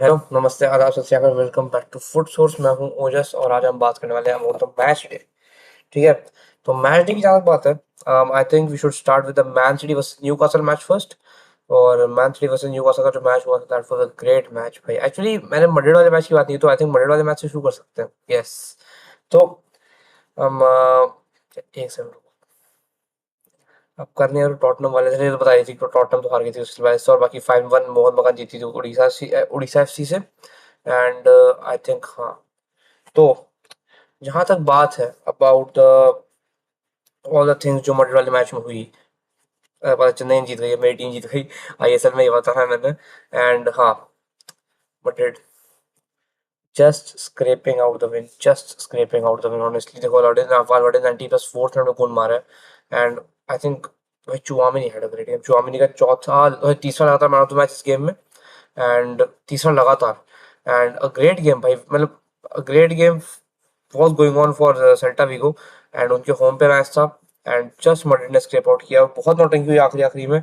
Hello, नमस्ते, आदाब, सत श्री अकाल, welcome back to Food Source. मैं हूं ओजस और आज हम बात करने वाले हैं अबाउट द मैच डे। ठीक है। तो मैच डे की जहाँ तक बात है, I think we should start with the Man City versus Newcastle match first. और मैन सिटी वर्सेस न्यूकासल का जो मैच हुआ था that was a great match भाई। एक्चुअली मैंने मैड्रिड वाले मैच की बात नहीं की, तो आई थिंक मैड्रिड वाले मैच से शुरू कर सकते हैं। यस। तो हम एक सेकंड अब करने हैं। टॉटनम वाले थे तो बता रही थी, तो टॉटनम तो हार गई थी उसके बाद से, और बाकी 5-1 मोहन बगान जीती थी उड़ीसा एफसी से। एंड आई थिंक हाँ। तो जहाँ तक बात है अबाउट ऑल द थिंग्स जो मड्रिड वाले मैच में हुई, पता चेन्नई जीत गई, मेरी टीम जीत गई आईएसएल में, ये बताना है मैंने। एंड हाँ, Madrid just scraping out the win, just scraping out the win honestly. देखो वालवर्डे 90+4 रन में गोल मारा है। एंड आई थिंक भाई Tchouameni had a great game. Tchouameni का तीसरा लगातार मैन ऑफ द मैच इस गेम में। एंड तीसरा लगातार एंड अ ग्रेट गेम भाई, मतलब a great game was going on for Celta Vigo. And उनके होम पे मैच था। एंड जस्ट मड्रिड ने स्क्रैप आउट किया, और बहुत नौटंकी हुई आखिरी आखिरी में।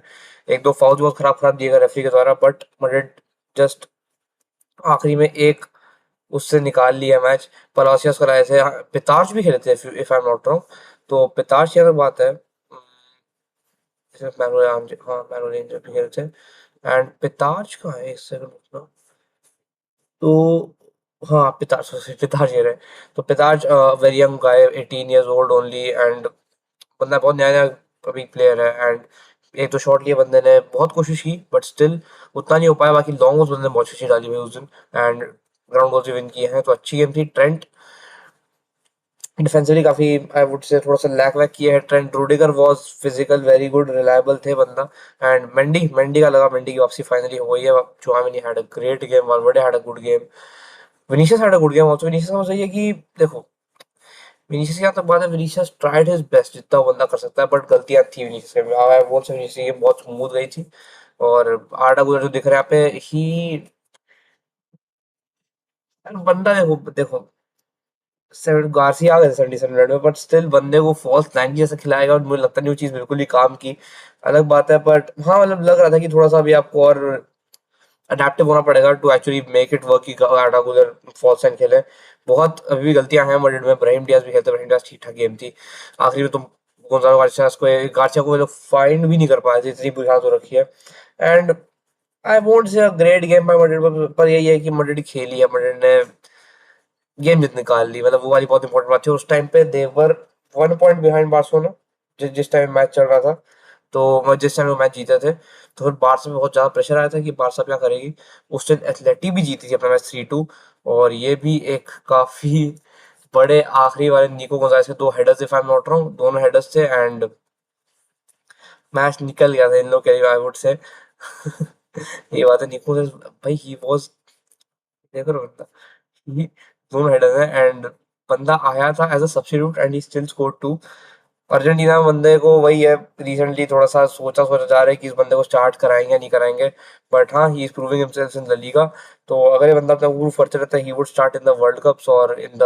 एक दो फाउल बहुत खराब खराब दिए गए रेफरी के द्वारा, बट मड्रिड जस्ट आखिरी में एक उससे निकाल लिया मैच। पलासियस कराए थे, पितार्च भी खेले थे if I am not wrong. तो पितार्च की अगर बात है, हाँ मैनुअल भी खेले थे। एंड पितार्च कहाँ है, एक सेकंड। तो हाँ, पिताज ये रहे। तो Pitarch very young guy, 18 years old ओनली। एंड बंदा बहुत नया नया अभी प्लेयर है। एंड एक तो शॉट लिए बंदे ने, बहुत कोशिश की बट स्टिल उतना नहीं हो पाया। बाकी लॉन्ग बंदे ने बहुत अच्छी डाली हुई उस दिन। एंड ग्राउंड बॉल्स भी विन किए हैं, तो अच्छी गेम थी। ट्रेंट डिफेंसिवली काफी आई वुड से थोड़ा सा लैक वैक किया है। Trent Rudiger was physical very good, reliable थे बंदा। एंड मेंडी मेंडी का लगा, मेंडी की वापसी फाइनली हो गई है। Tchouameni had a great game, Valverde had a good game, Vinicius had a good game also. Vinicius का सही है कि देखो, विनीशियस की यहाँ तक बात है, विनीशियस ट्राइड हिज बेस्ट जितना वो बंदा कर सकता है, बट गलतियां थी विनीशियस के। आई वोंट से विनीशियस की बहुत स्मूथ गई थी। और आर्डा गुलर जो दिख रहा है यहाँ पे, ही बंदा देखो देखो, गार्सिया आ गए 77 मिनट में, बट स्टिल बंदे को फॉल्स नाइन जैसा खिलाएगा, और मुझे लगता नहीं वो चीज बिल्कुल ही काम की। अलग बात है, बट हाँ मतलब लग रहा था कि थोड़ा सा अभी आपको और अडेप्टिव होना पड़ेगा to actually make it work, की आर्डा गुलर फॉल्स नाइन खेले। बहुत अभी भी गलतियां हैं मड्रिड में। ब्राहिम डियाज भी खेलते, ब्राहिम डियाज ठीक ठाक गेम थी। आखिरी में तुम गोंजालो गार्सिया को फाइंड भी नहीं कर पाए थे, इतनी बुरी हालत हो रखी है। And I won't say a great game by Madrid, पर यही है कि मड्रिड खेली है, मड्रिड ने गेम जीत निकाल ली। मतलब वो वाली बहुत इंपॉर्टेंट बात थी। उस टाइम पे देवर 1 पॉइंट बिहाइंड बार्सिलोना, जिस टाइम मैच चल रहा था। तो जिस टाइम वो मैच जीते थे, तो फिर बारसा में बहुत ज्यादा प्रेशर आया था कि बारसा क्या करेगी। उस टाइम एथलेटिक भी जीती थी अपना मैच 3-2। और ये भी एक काफी बड़े आखिरी वाले निको गोंजालेस के दो headers, if I am not wrong, दोनों हेडर्स थे। एंड मैच निकल गया था इन लोग के लिए, आई वुड से ये बात है। निको भाई ही वाज, देखो ना बंदा, ही दोनों हेडर है। एंड बंदा आया था as a substitute and he still score two. Argentina बंदे को वही है, रिसेंटली थोड़ा सा सोचा सोचा जा रहा है कि इस बंदे को स्टार्ट कराएंगे या नहीं कराएंगे। बट हाँ, he is proving himself in the Liga. तो अगर ये बंदा अपना प्रूव करते रहता है, he would start in the world cups और इन द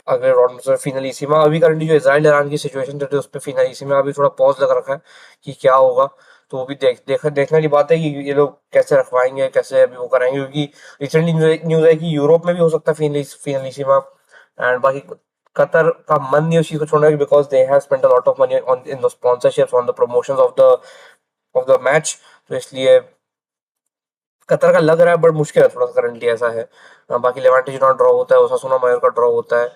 अगले राउंड में फिनलीसिमा। अभी करंटली जो इजराइल ईरान की सिचुएशन चल रही है, उस पर फिनलीसिमा अभी थोड़ा पॉज लगा रखा है कि क्या होगा। तो वो भी देखने वाली बात है कि ये लोग कैसे रखवाएंगे, कैसे अभी वो कराएंगे, क्योंकि रिसेंटली न्यूज है कि यूरोप में भी हो सकता है फिनलीसिमा। एंड बाकी कतर का मन नहीं उस चीज को छोड़ने, because they have spent a lot of money on in the sponsorships, on the promotions of the match. तो इसलिए कतर का लग रहा है, बट मुश्किल है थोड़ा सा करंटली, ऐसा है। बाकी लेवांटे जितना ड्रॉ होता है, ओसासुना मायोर का ड्रॉ होता है।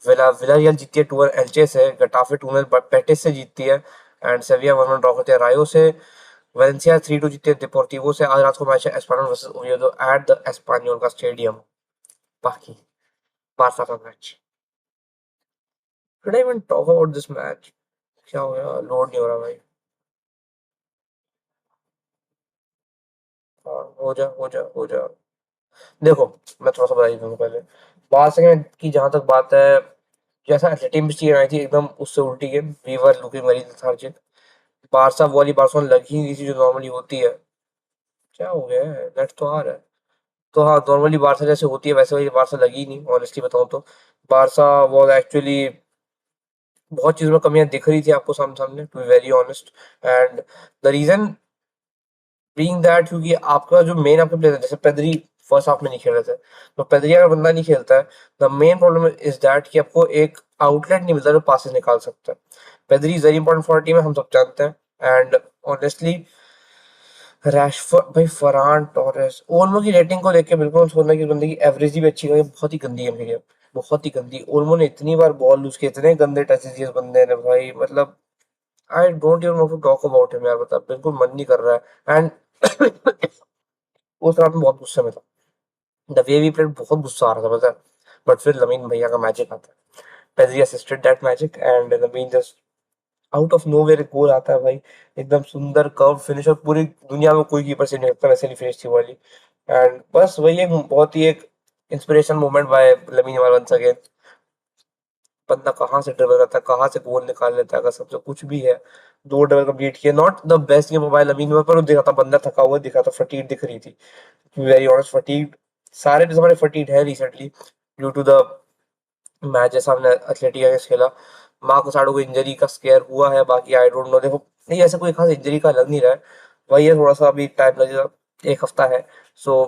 विलारियल जीतती है 2-1 एल्चे से, गटाफे 2-0 बेटिस से जीतती है। एंड सेविया 1-1 ड्रॉ होती है रायो से। वेलेंसिया 3-2 जीतती है डिपोर्टिवो से। आज रात को मैच है español versus Oviedo at the español का स्टेडियम। बाकी बारसा का match, should I even talk about this match? क्या हो गया, लोड नहीं हो रहा भाई। हाँ, हो जा। देखो, मैं थोड़ा सा बता देता हूँ पहले। बारसा की जहां तक बात है, जैसा एथलेटिक टीम आई थी एकदम उससे उल्टी game, we were looking very lethargic. Barca वाली बारसा लग ही नहीं थी जो नॉर्मली होती है। क्या हो गया है, नेट तो आ रहा है। तो हाँ, नॉर्मली बारसा जैसे होती है वैसे वाली बारसा लगी ही नहीं, ऑनेस्टली बताऊं तो। बारसा वॉज एक्चुअली बहुत चीजों में कमियां दिख रही थी आपको सामने सामने, to be very honest. And the reason being that, क्योंकि आपका जो मेन आपके प्लेयर जैसे पेदरी फर्स्ट हाफ में नहीं खेल रहे थे। तो पेद्री अगर बंदा नहीं खेलता है, the main problem is that कि आपको एक आउटलेट नहीं मिलता जो पासेस निकाल सकता है। Pedri is very important for team है, हम सब जानते हैं। एंड ऑनेस्टली रैशफोर्ड भाई, फरहान टोरेस, ओल्मो की रेटिंग को देख के बिल्कुल सोचना कि बंदे की एवरेज भी अच्छी है, बहुत ही गंदी है मेरी, बहुत ही गंदी। ओल्मो ने इतनी बार बॉल लूज किए, इतने गंदे टचेस दिए इस बंदे ने भाई, मतलब I don't even want to talk about him यार, मतलब बिल्कुल मन नहीं कर रहा है। एंड उस रात में बहुत गुस्से में था, द वे वी प्लेड बहुत गुस्सा आ रहा था, पता है। बट फिर लमीन भैया का मैजिक आता है, Pedri assisted that magic and lamin just out of nowhere एक गोल आता है भाई, एकदम सुंदर कर्व फिनिश, और पूरी दुनिया में कोई कीपर से नहीं लगता वैसे नहीं फिनिश थी वो वाली। एंड बस वही एक बहुत ही एक inspiration moment by Lamine Yamal once again. बंदा कहाँ से ड्रिबल करता है, कहाँ से गोल निकाल लेता है, सब जो कुछ भी है। दो ड्रिबल कंप्लीट किए, not the best game mobile Lamine Yamal, पर वो दिखा था बंदा थका हुआ दिखा था, फटीग दिख रही थी, वेरी ऑनेस्ट फटीग। सारे जो हमारे फटीग है recently due to the match जैसा हमने एथलेटिक अगेंस्ट खेला। मार्को साडो को इंजरी का स्केयर हुआ है, बाकी आई डोंट नो, देखो नहीं ऐसा कोई खास इंजरी का लग नहीं रहा है, वही है थोड़ा सा अभी टाइम लगेगा, एक हफ्ता है। सो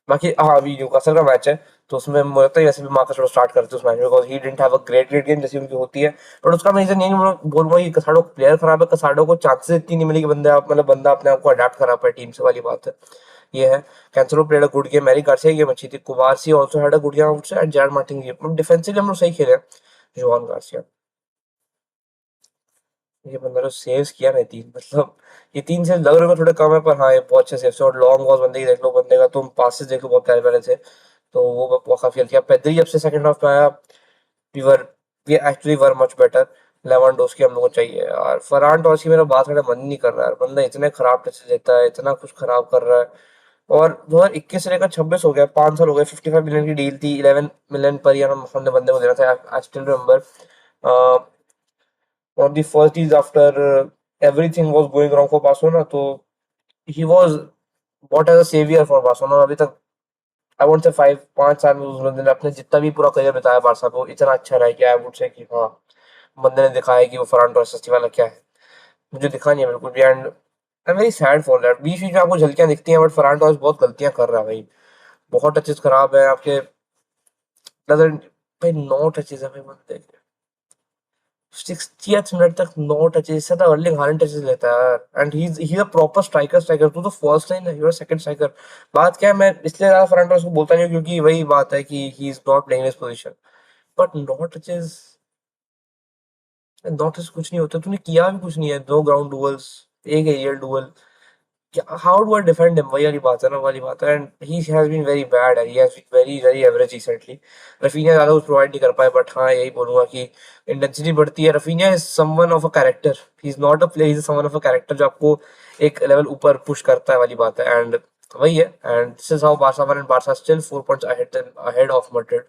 बाकी हाँ, अभी न्यूकासल का मैच है, तो उसमें मुझे लगता है वैसे भी मार्को साडो स्टार्ट करते हैं उस मैच में, because he didn't have a great game जैसी उनकी होती है। बट उसका रीजन ये नहीं बोलूंगा कि कसाडो प्लेयर खराब है, कसाडो को चांसेस इतनी नहीं मिली कि बंदा मतलब बंदा अपने आप को अडेप्ट करा पाए टीम से, वाली बात है ये है। Cancelo played a good game, मैरी गार्सिया की गेम अच्छी थी, Cubarsi also had a good game out से, एंड जेरार्ड मार्टिन की गेम डिफेंसिवली हम लोग सही खेले। जोआन गार्सिया, ये बंदा जो सेव्स किया ना तीन, मतलब ये तीन से लग रहे हो थोड़े कम है, पर हाँ ये बहुत अच्छे सेव्स, और लॉन्ग बॉल बंदे की देख लो, बंदे का तुम पासेस देख लो बहुत प्यारे प्यारे थे। तो वो काफी हेल्प किया। पेद्री जब से सेकंड हाफ में आया, we were we actually were much better. Lewandowski हम लोग को चाहिए यार, फरहान टॉस की मेरा बात करने मन नहीं कर रहा है, बंदा इतने खराब टचेस देता है, इतना कुछ खराब कर रहा है। और 2021 से लेकर 26 हो गया, 5 साल हो गए, 55 मिलियन की डील थी, 11 मिलियन पर ईयर हमने बंदे को देना था। I still remember on the first days after everything was going wrong for Barcelona, तो he was what as a savior for Barcelona। अभी तक आई वोंट से 5 5 साल में उस बंदे ने अपने जितना भी पूरा करियर बताया बारसा को, इतना अच्छा रहा है कि आई वुड से कि हाँ, बंदे ने दिखाया कि वो फरहान टॉर्रेस वाला क्या है। मुझे दिखा नहीं है बिल्कुल भी, and I am very sad for that. बीच बीच में आपको झलकियां दिखती हैं, बट फरहान टॉर्रेस बहुत गलतियां कर रहा है भाई, बहुत टचेस खराब है आपके, नजर भाई 9 टचेस है भाई बंदे के, 60th मिनट तक 9 टचेस, इससे तो अर्लिंग हालैंड टचेस लेता है यार, and he a proper striker, तू तो फर्स्ट लाइन है, यू आर सेकंड स्ट्राइकर। बात क्या है, मैं इसलिए ज्यादा फरहान टॉर्रेस को बोलता नहीं हूं, क्योंकि वही बात है कि he is not playing his position, but 9 touches, 9 touches कुछ नहीं होता, तूने किया भी कुछ नहीं है, 2 ग्राउंड डुअल्स, एक aerial duel, how do I defend him, वही वाली बात है ना, वाली बात है। And he has been very bad, he has been very very average recently। Raphinha ज्यादा कुछ प्रोवाइड नहीं कर पाए, बट हाँ यही बोलूंगा कि इंटेंसिटी बढ़ती है। Raphinha is someone of a character, he is not a player, he is someone of a character जो आपको एक लेवल ऊपर पुश करता है, वाली बात है। एंड वही है, and this is how Barça one, and Barca still 4 points ahead of Madrid.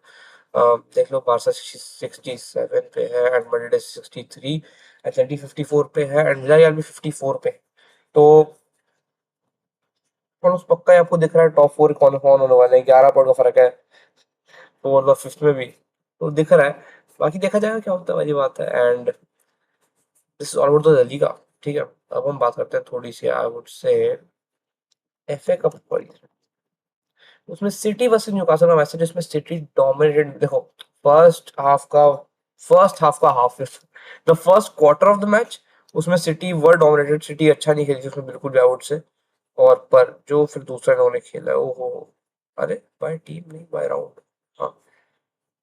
देख लो, बारसा 67 पे है एंड मैड्रिड इज 63, एटलेटिको 54 पे है, एंड विलारियल भी 54 पे है। तो और पक्का ही आपको दिख रहा है टॉप 4 कौन कौन होने वाले हैं, 11 पॉइंट का फर्क है, तो मतलब फिफ्थ में भी तो दिख रहा है। बाकी देखा जाएगा क्या होता है, वाली बात है। And this is all about the Liga, ठीक है। अब हम बात करते हैं थोड़ी सी, I would say FA cup वाली, उसमें सिटी वर्सेस न्यूकासल का मैच है, जिसमें सिटी डोमिनेटेड, देखो फर्स्ट हाफ का half, the first quarter of the match, उसमें सिटी वर डोमिनेटेड, सिटी अच्छा नहीं खेली थी उसमें बिल्कुल भी, आउट से। और पर जो फिर दूसरा इन्होंने खेला है, ओहो, अरे बाय टीम नहीं, बाय राउंड, हाँ।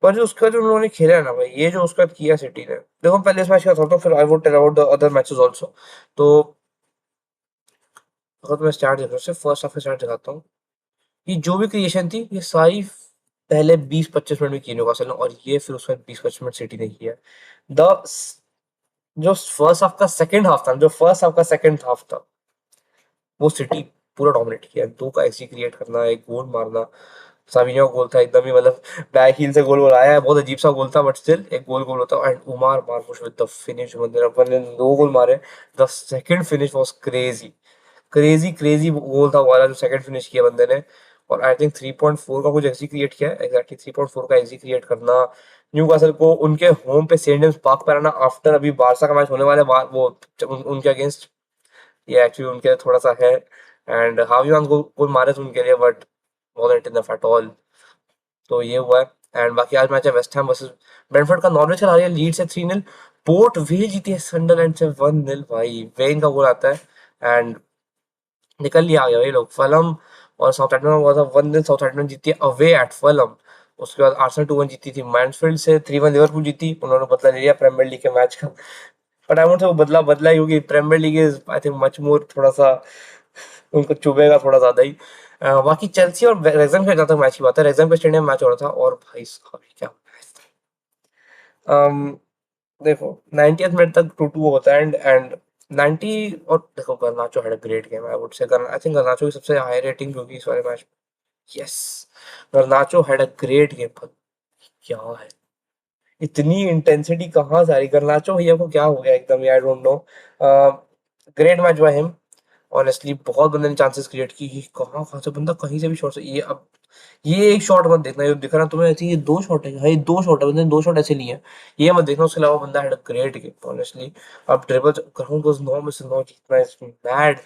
पर जो उसका जो उन्होंने खेला है ना भाई, ये जो उसका किया सिटी ने, देखो हम पहले इस मैच का था, तो फिर I would tell about the other matches also. तो अगर मैं स्टार्ट देखो, सिर्फ फर्स्ट हाफ का स्टार्ट दिखाता हूँ, ये जो भी क्रिएशन थी, ये सारी पहले 20 25 मिनट में की न्यूकासल ने, और ये फिर उसमें 20 25 मिनट सिटी ने किया। द जो फर्स्ट हाफ का सेकंड हाफ था, वो सिटी पूरा डोमिनेट किया, दो का एक्सी क्रिएट करना, एक गोल मारना। साविनियो का गोल था एकदम ही, मतलब बैक हील से गोल आया है, बहुत अजीब सा गोल था, बट स्टिल एक गोल होता। And Omar Marmoush with the finish, बंदे ने 2 गोल मारे। The second finish was crazy, crazy crazy goal था वाला, जो सेकंड फिनिश किया बंदे ने। और आई थिंक 3.4 का कुछ एक्सी क्रिएट किया है, एग्जैक्टली 3.4 का एक्सी क्रिएट करना, न्यूकासल को उनके होम पे सेंट जेम्स पार्क पे रहना, आफ्टर अभी बारसा का मैच होने वाले वो उनके अगेंस्ट, ये एक्चुअली उनके लिए थोड़ा सा है। एंड हावी को गोल मारे थे उनके लिए, but wallet enough at all. तो ये हुआ है। एंड बाकी आज मैच है वेस्ट हैम वर्सेस ब्रेंटफोर्ड का। नॉर्विच चला रही है लीड से 3-0। पोर्ट वे जीती है सनडरलैंड से 1-0। भाई वेन का गोल आता है एंड निकल लिया आ गया भाई लोग। फलम और साउथहैम्पटन का हुआ था 1-0। साउथहैम्पटन जीती है अवे एट फलम। उसके बाद आर्सेनल 2-1 जीती थी मैनफील्ड से। 3-1 लिवरपूल जीती। उन्होंने बदला ले लिया प्रीमियर लीग के मैच का। बट आई वोंट से वो बदला बदला ही, क्योंकि Premier League is I think much more, थोड़ा सा उनको चुभेगा थोड़ा ज्यादा ही। बाकी चेल्सी और रेक्सहैम के जहाँ तक मैच की बात है, रेक्सहैम के स्टेडियम मैच हो रहा था और भाई साहब क्या मैच था। देखो 90th मिनट तक 2-2 होता है एंड 90। और देखो गर्नाचो had a great game. I would से आई थिंक गर्नाचो की सबसे हाई रेटिंग होगी इस वाले match. Yes, गर्नाचो had a great game. पर क्या है, इतनी इंटेंसिटी कहाँ से आ रही। गर्नाचो भैया को क्या हो गया एकदम, I don't know. Great match by him. Honestly बहुत बंदे ने चांसेस क्रिएट की। कहाँ कहाँ से बंदा कहीं से भी शॉट से, ये अब ये एक शॉट मत देखना, ये दिख रहा तुम्हें ऐसे, ये दो शॉट है भाई, दो शॉट है, बंदे ने दो शॉट ऐसे लिए हैं। ये मत देखना, उसके अलावा बंदा had a great game honestly. अब dribble ground was no miss no जीतना is bad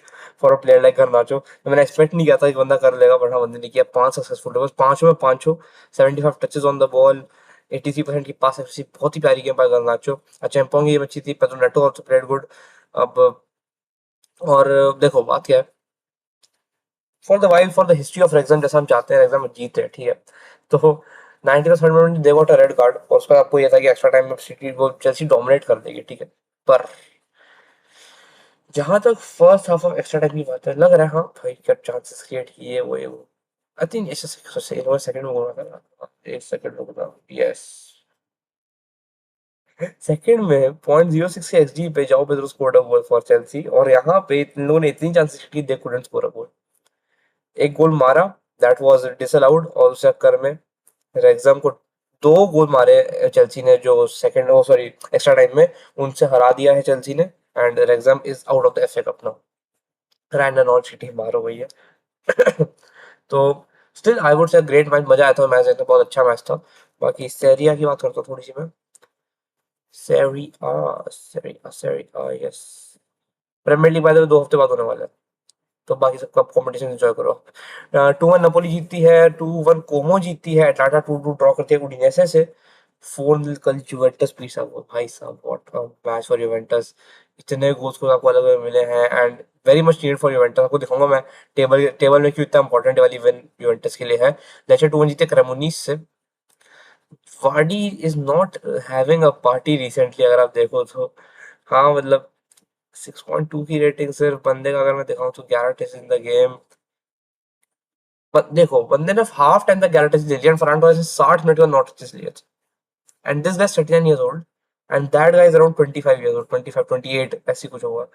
for a player like garnacho। मैंने एक्सपेक्ट नहीं किया था कि बंदा कर लेगा, बट हाँ बंदे ने किया। 5 सक्सेसफुल ड्रिबल्स, पांचों में पांचों। 75 टचेस ऑन द बॉल, 83% की पास एफिशिएंसी। बहुत ही प्यारी गेम बाय garnacho। चैंपोंग ये अच्छी थी। Pedro Neto also played good. अब और देखो बात क्या है, for the while for the history of Wrexham, जैसा हम चाहते हैं रेक्सम जीते है, ठीक है। तो 90 minute they got a red card, और उसका आपको ये था कि एक्स्ट्रा टाइम में सिटी वो चेल्सी डोमिनेट कर देगी, ठीक है। पर जहां तक first half of extra time की बात है, लग रहा है हाँ भाई क्या चांसेस क्रिएट किए वो ये वो। आई थिंक ऐसे सेकंड में बोल रहा था, एक सेकंड रुकना। यस, सेकंड में 0.06 के एक्सजी पे जाओ Pedro scored a goal for Chelsea, और यहाँ पे इन लोगों ने इतनी चांसेस की दे कुडंट स्कोर अ गोल। एक गोल मारा, दैट वाज डिसअलाउड, और उस चक्कर में रेक्सम को दो गोल मारे चेल्सी ने, जो second o sorry extra time में, उनसे हरा दिया है चेल्सी ने। And Wrexham is out of the FA cup now. रैंडन और सिटी मारो भैया। तो still I would say great match, मजा आया था मैच देखने, बहुत अच्छा मैच था। बाकी सेरिया की बात करता हूँ थोड़ी सी मैं। सेरिया यस, प्रीमियर लीग वाले 2 हफ्ते बाद होने वाला है, तो बाकी सबका कंपटीशन एंजॉय करो। 2-1 नपोली जीतती है, 2-1 कोमो जीतती है, अटलांटा 2-2 ड्रॉ करती है उडिनेसे से। 4-0 कल जुवेंटस पीसा वो, भाई साहब what a match for Juventus. इतने गोल्स को आपको अलग अलग मिले हैं and very much needed for Juventus. आपको दिखाऊंगा मैं टेबल टेबल में क्यों इतना इंपॉर्टेंट वाली विन जुवेंटस के लिए है। लेचर 2-1 जीते क्रेमोनीस से। Vardy is not having a party recently, अगर आप देखो तो। हाँ मतलब 6.2 की रेटिंग सिर्फ बंदे का, अगर मैं दिखाऊं तो 11 टेस्ट इन द गेम। देखो बंदे ने हाफ टाइम तक 11 टेस्ट ले लिया, फर्नांडो टोरेस ने 60 मिनट का नॉट टेस्ट लिया। And this guys 39 years old, and that guys around 25 years old, 25 28 ऐसी कुछ होगा।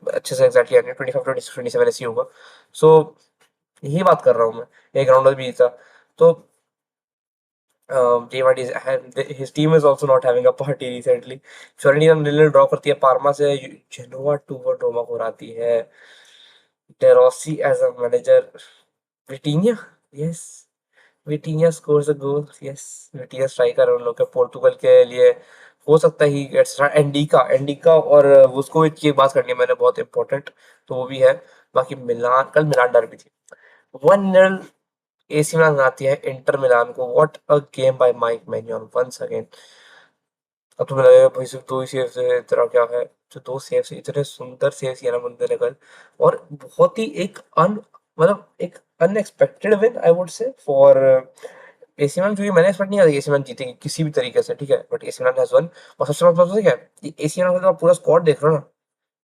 अच्छे से एग्जैक्टली 25 26 27 ऐसी होगा। सो यही बात कर रहा हूँ मैं। एक राउंडर भी था। तो J1 is his team is also not having a party recently. Fiorentina 0-0 draw करती है पार्मा से। जेनोवा 2-1 रोमा को हराती है। De Rossi as a manager. Vitinha, yes, Vitinha scores a goal, yes। Vitinha striker उन लोग के पोर्तुगल के लिए। हो सकता ही गेट्स एंडिका एंडिका और वुस्कोविच की बात करनी है मैंने, बहुत इंपॉर्टेंट, तो वो भी है। बाकी मिलान, कल मिलान डर्बी थी। 1-0 एसी मिलान आती है इंटर मिलान को। What a game by Mike मैन्योन वंस अगेन। अब तुम्हें लगेगा भाई सिर्फ दो ही सेव से तेरा क्या है, जो दो सेव से इतने सुंदर सेव किया ना बंदे ने कल। और बहुत ही एक मतलब एक अनएक्सपेक्टेड विन आई वुड से फॉर एसी मिलान, क्योंकि मैंने एक्सपेक्ट नहीं किया था कि एसी मिलान जीतेगी किसी भी तरीके से, ठीक है, but AC Milan has one. और सबसे बड़ा बात क्या है कि एसी मिलान का पूरा स्क्वाड देख रहे हो ना,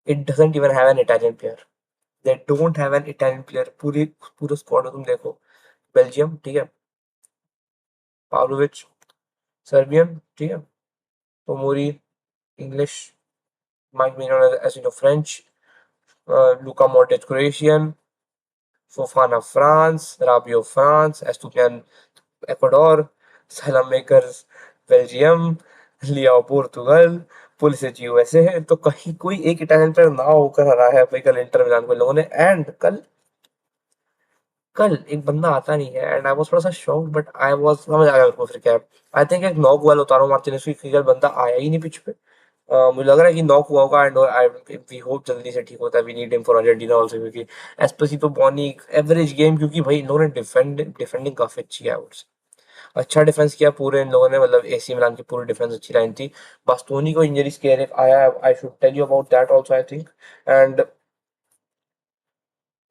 it doesn't even have an Italian player. They don't have an Italian player. पूरी पूरे स्क्वाड में तुम देखो, बेल्जियम, ठीक है, पावलोविच सर्बियन, ठीक है, टोमोरी इंग्लिश, माइक मिनोन as you know French, Luka Modric Croatian, Fofana France, Rabiot France, Estupinan Ecuador, Saelemaekers Belgium, Leao Portugal, Pulisic USA. तो कहीं कोई एक इटालियन प्लेयर ना होकर हरा है भाई कल इंटर मिलान को इन लोगों ने। एंड कल कल एक बंदा आता नहीं है एंड आई वाज थोड़ा सा शॉक्ड, बट आई वाज समझ आ गया मेरे को फिर क्या। आई थिंक एक नॉक वाला उतारो मार्टिनेज की, कल बंदा आया ही नहीं पिच पे। मुझे लग रहा है कि नॉक हुआ होगा एंड आई वी होप जल्दी से ठीक होता है। We need him for Argentina also, क्योंकि एस्पेसितो बॉनी एवरेज गेम, क्योंकि भाई इन लोगों ने डिफेंडिंग काफी अच्छी है। अच्छा डिफेंस किया पूरे इन लोगों ने, मतलब एसी मिलान की पूरी डिफेंस अच्छी लाइन थी। बास्तोनी को इंजरी स्केयर एक आया, I should tell you about that also I think. And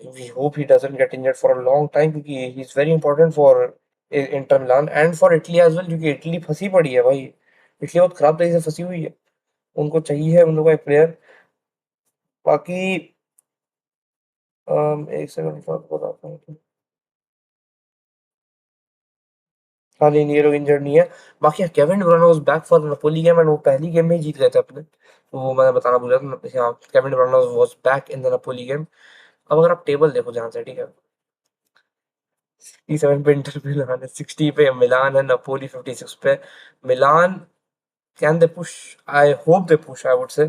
we hope he doesn't get injured for a long time, क्योंकि he is very important for Inter Milan and for Italy as well, क्योंकि Italy फंसी पड़ी है भाई। Italy बहुत खराब तरीके से फंसी हुई है, उनको चाहिए उन लोगों का एक प्लेयर। बाकी एक सेकंड बताता हूँ। हाँ नहीं, ये लोग इंजर्ड नहीं है। बाकी Kevin De ब्रुयने was back for Napoli game and वो पहली गेम में ही जीत गए थे अपने। वो मैं बताना भूल रहा था। हाँ, Kevin De ब्रुयने was back in the Napoli game. अब अगर आप टेबल देखो ध्यान से, ठीक है, 57 पे इंटर मिलान है, 60 पे मिलान है, नापोली 56 पे। Milan can they push? I hope they push, I would say.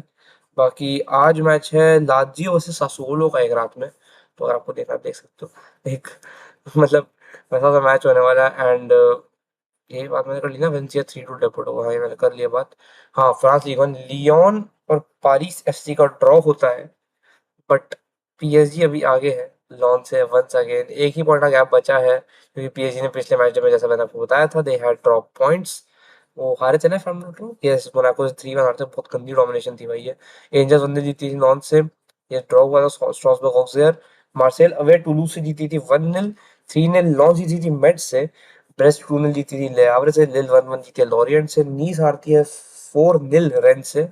बाकी आज मैच है लाजियो वर्सेस सासुओलो का एक रात में, तो अगर आपको देखना देख सकते हो एक मतलब वैसा सा मैच होने वाला है। एंड यही बात मैंने कर ली ना, वेंसिया 3-2 डेपोर्ट होगा, हाँ, ये मैंने कर लिया बात। हाँ, फ्रांस लीग वन, लियोन और पारिस एफसी का ड्रॉ होता है, बट पीएसजी अभी आगे है लॉन से वंस अगेन। एक ही पॉइंट का गैप बचा है, क्योंकि पीएसजी ने पिछले मैच में, जैसा मैंने आपको बताया था, दे हैड ड्रॉप पॉइंट्स। वो हारे थे ना, from not wrong, yes, Monaco से 3-1 हारते, बहुत गंदी डोमिनेशन थी भाई ये। एंजल्स वनडे जीती थी नॉन से, ये ड्रॉ हुआ था स्ट्रासबर्ग ऑक्सर। मार्सेल अवे टुलूज से जीती थी 1-0। 3-0 लॉन्च जीती थी मेड से। ब्रेस्ट 2-0 जीती थी ले havre से। लिल 1-1 जीती है लॉरियंट से। नीस हारती है 4-0 रेन से।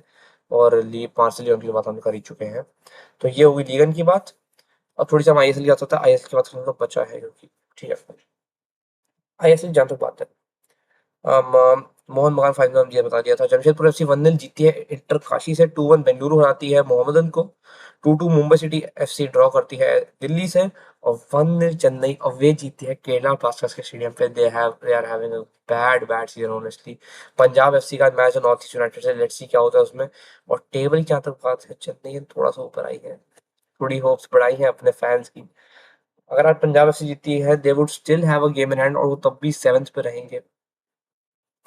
और ली मार्सेलियन की बात हम कर ही चुके हैं। तो ये होगी लीगन की बात। अब थोड़ी सी हम आईएसएल की बात होता है, आईएसएल की बात करने का बचा है, क्योंकि ठीक है, आईएसएल जहाँ तक बात है, मोहन बगान फाइनल में ये बता दिया था। जमशेदपुर एफसी 1-0 जीती है इंटर काशी से। 2-1 बेंगलुरु हराती है मोहम्मदन को। 2-2 मुंबई सिटी एफसी ड्रॉ करती है दिल्ली से। और 1-0 चेन्नई अवे जीती है केरला ब्लास्टर्स के स्टेडियम पे। They are having a bad bad season honestly. Punjab FC का मैच है नॉर्थ ईस्ट यूनाइटेड से, लेट्स सी क्या होता है उसमें। और टेबल की जहाँ तक बात है, चेन्नई थोड़ा सा ऊपर आई है, थोड़ी होप्स बढ़ाई है अपने फैंस की। अगर आज पंजाब एफसी जीती है, they would still have a game in hand, और वो तब भी 7th पे रहेंगे।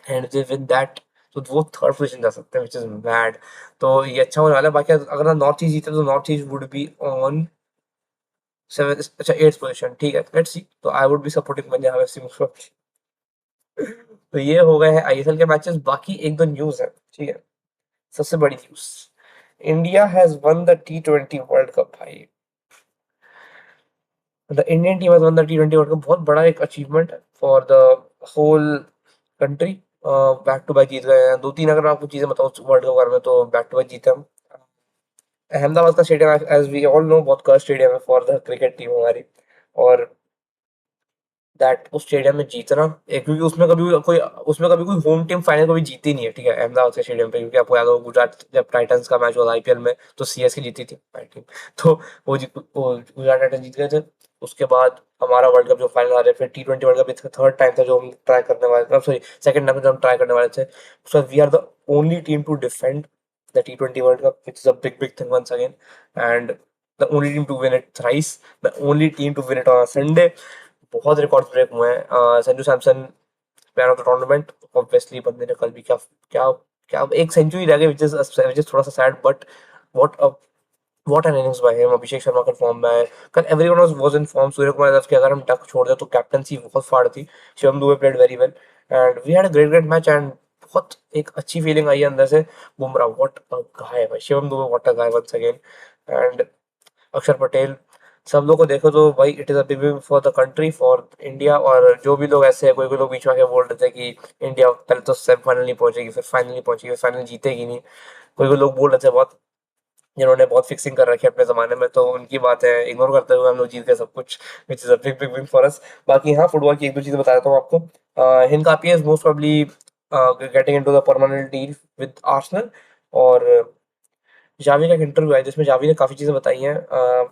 एंड दे विन दैट, तो वो थर्ड पोजीशन जा सकते हैं, व्हिच इज मैड। तो ये अच्छा होने वाला है। बाकी अगर नॉर्थ ईस्ट जीते तो north east would be on 7, अच्छा 8th पोजीशन, ठीक है, लेट्स सी। तो I would be supporting Punjab FC most of. तो ये हो गए हैं आईएसएल के मैचेस। बाकी एक दो न्यूज है, ठीक है, सबसे बड़ी news, India has won the T20 world cup भाई। The Indian team has won the T20 world cup, बहुत बड़ा एक अचीवमेंट है for the whole country. Back to back जीत गए हैं। दो तीन अगर आपको चीजें बताओ वर्ल्ड कप के बारे में, तो बैक टू बैक जीते हम। अहमदाबाद का stadium, as we all know, बहुत कर्व स्टेडियम है फॉर द क्रिकेट टीम हमारी। और दैट उस स्टेडियम में जीतना एक, क्योंकि उसमें कभी कोई होम टीम फाइनल कभी जीती नहीं है, ठीक है, अहमदाबाद के स्टेडियम पे। क्योंकि आपको याद होगा गुजरात जब टाइटंस का मैच हुआ आईपीएल में, तो सीएसके जीती थी हमारी टीम। तो वो गुजरात टाइटंस जीत गए थे। उसके बाद हमारा वर्ल्ड कप जो फाइनल आ रहे, फिर T20 world cup third time था जो हम ट्राई करने वाले, सॉरी सेकंड टाइम जो हम ट्राई करने वाले थे। So we are the only team to defend the T20 world Cup, which is a big big thing once again. And the only team to win it thrice, the only team to win it on Sunday. बहुत record break हुए हैं। Sanju Samson man of the tournament, obviously बंदे ने कल भी क्या क्या क्या एक सेंचुरी रह गई, विच इज थोड़ा सा sad, but what a what an innings by him. Abhishek Sharma का फॉर्म में है कल, everyone was in form. Suryakumar Yadav की अगर हम टक छोड़ दें तो कैप्टनसी बहुत फाड़ थी। Shivam Dube played very well and we had a great great match. And बहुत एक अच्छी फीलिंग आई है अंदर से। बुमराह व्हाट अ गाय भाई, Shivam Dube what a guy once again. And Akshar Patel, सब लोग को देखो तो भाई it is a big win for the country, for India. और जो भी लोग ऐसे हैं, कोई कोई लोग बीच में आके बोल रहे थे कि इंडिया पहले तो सेमीफाइनल नहीं पहुंचेगी, फिर फाइनल नहीं पहुंचेगी, फिर फाइनल जीतेगी नहीं। कोई कोई लोग बोल रहे थे बहुत, जिन्होंने बहुत फिक्सिंग कर रखी है अपने ज़माने में, तो उनकी बात है इग्नोर करते हुए हम लोग जीत गए सब कुछ, which is a big big win for us. बाकी हाँ, फुटबॉल की एक दो चीज़ें बता देता हूँ आपको। Hind copy is most probably getting into the permanent deal with Arsenal. और जावी का एक इंटरव्यू आया जिसमें जावी ने काफ़ी चीज़ें बताई हैं।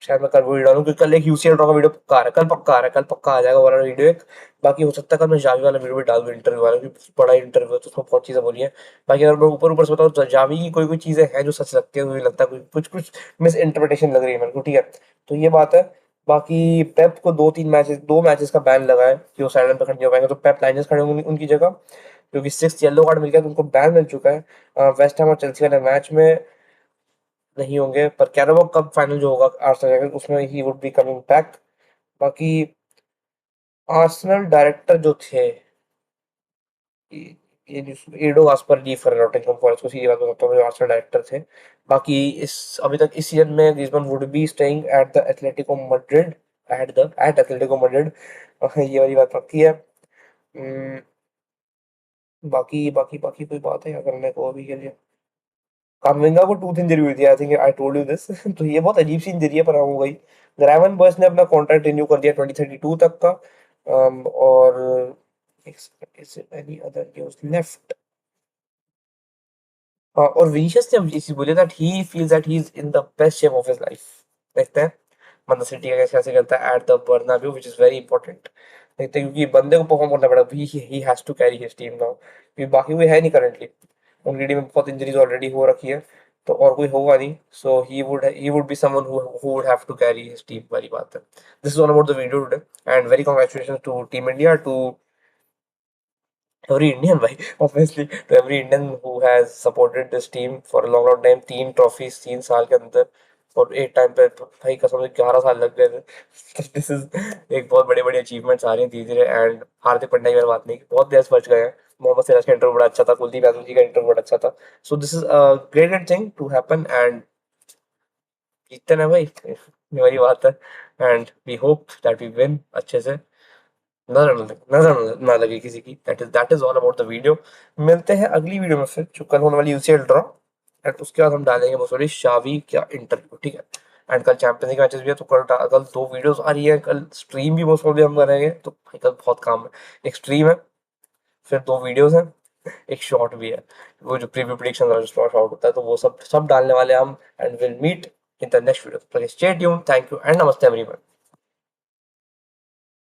शायद मैं कल वो वीडियो डालूँ, क्योंकि कल एक यूसीएल ड्रॉ का वीडियो पक्का आ रहा है, कल पक्का आ रहा है, कल पक्का आ जाएगा वाला वीडियो एक। बाकी हो सकता है कल मैं जावी वाला वीडियो भी डाल दूँ, इंटरव्यू वाला, क्योंकि बड़ा इंटरव्यू है तो उसमें बहुत चीज़ें बोली है। बाकी अगर मैं ऊपर ऊपर से बताऊँ तो जावी की कोई कोई चीज़ें हैं जो सच लगती है, मुझे लगता है कुछ कुछ मिस इंटरप्रिटेशन लग रही है मेरे को, ठीक है। तो ये बात है। बाकी पेप को 2-3 मैचेस, 2 मैचेस का बैन लगा है कि वो साइडलाइन पे खड़े नहीं हो पाएंगे, तो पेप लाइनर्स खड़े होंगे उनकी जगह। क्योंकि 6th येलो कार्ड मिल गया तो उनको बैन मिल चुका है। वेस्ट हैम और चेल्सी वाले मैच में नहीं होंगे, पर कैराबो कप फाइनल जो होगा आर्सेनल का, उसमें ही वुड बी कमिंग बैक। बाकी आर्सेनल डायरेक्टर जो थे, ये एडो Gaspard Lee for Nottingham forest, को सीधी बात बताता हूँ, जो आर्सेनल डायरेक्टर थे। बाकी इस अभी तक इस सीजन में Griezmann would be staying at the Atletico Madrid, at Atletico Madrid, ये वाली बात पक्की है। हम्म, बाकी बाकी बाकी कोई बात है क्या करने को अभी के लिए? कामविंगा को टूथ इंजरी हुई थी, I think I told you this. तो ये बहुत अजीब सी इंजरी है, पर हाँ हो गई। ग्रावन बर्स ने अपना कॉन्ट्रैक्ट रिन्यू कर दिया 2032 तक का। और is any other news left? और विनीशियस ने इसी बोले that he feels that he is in the best shape of his life. देखते हैं मतलब सिटी अगेंस्ट कैसे करता है at the Bernabeu, which is very important. देखते हैं, क्योंकि बंदे को परफॉर्म करना पड़ेगा, he has to carry his team now, क्योंकि बाकी कोई है नहीं करंटली। उनकी टीम में बहुत इंजरीज ऑलरेडी हो रखी है, तो और कोई होगा नहीं। So he would be someone who would have to carry his team, वाली बात है। This is all about the video today, and very congratulations to team India, to every Indian, भाई, obviously to every Indian who has supported this team for a long long time। 3 trophies 3 साल के अंदर, और एक time पे भाई कसम से 11 साल लग गए थे। दिस इज एक बहुत बड़ी बड़ी अचीवमेंट्स आ रही हैं धीरे धीरे। एंड हार्दिक पांड्या की मैंने बात नहीं की, बहुत देर बच गए हैं। मोहम्मद सिराज का इंटरव्यू बड़ा अच्छा था, कुलदीप यादव जी का इंटरव्यू बड़ा अच्छा था। So this is a great great thing to happen, and जीतते ना भाई, ये वाली बात है। And we hope that we win अच्छे से, नजर ना लगे किसी की। That is all about the video. मिलते हैं अगली वीडियो में फिर, जो कल होने वाली यूसीएल ड्रॉ, एंड उसके बाद हम डालेंगे मोस्ट शावी क्या इंटरव्यू, ठीक है। एंड कल चैंपियंस लीग मैचेस भी है, तो कल 2 वीडियोस आ रही है, कल स्ट्रीम भी मोस्ट प्रॉब्ली हम करेंगे, तो भाई कल बहुत काम है। एक स्ट्रीम है, फिर 2 वीडियोस हैं, एक शॉर्ट भी है, वो जो प्रीव्यू प्रेडिक्शन वाला शॉर्ट होता है, तो वो सब सब डालने वाले हैं हम। And will meet in the next video. Stay tuned, thank you and नमस्ते एवरीवन।